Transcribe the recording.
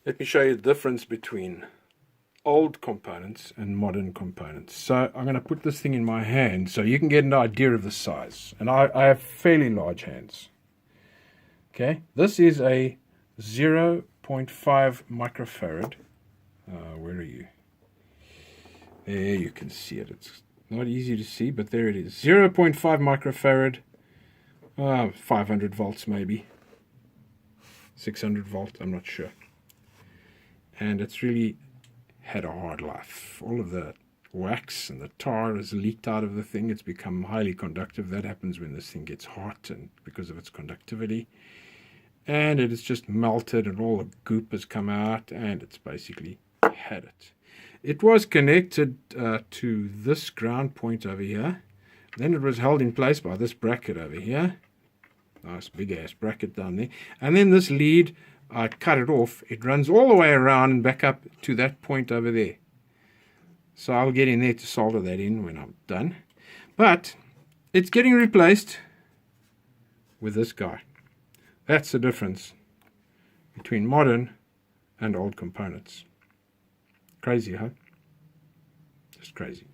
Let me show you the difference between old components and modern components. So I'm going to put this thing in my hand so you can get an idea of the size. And I have fairly large hands. Okay, this is a 0.5 microfarad. Where are you? There you can see it. It's not easy to see, but there it is. 0.5 microfarad, 500 volts maybe. 600 volt, I'm not sure. And it's really had a hard life. All of the wax and the tar has leaked out of the thing. It's become highly conductive. That happens when this thing gets hot and because of its conductivity. And it has just melted and all the goop has come out and it's basically had it. It was connected to this ground point over here. Then it was held in place by this bracket over here. Nice big ass bracket down there. And then this lead, I cut it off. It runs all the way around and back up to that point over there. So I'll get in there to solder that in when I'm done. But it's getting replaced with this guy. That's the difference between modern and old components. Crazy, huh? Just crazy.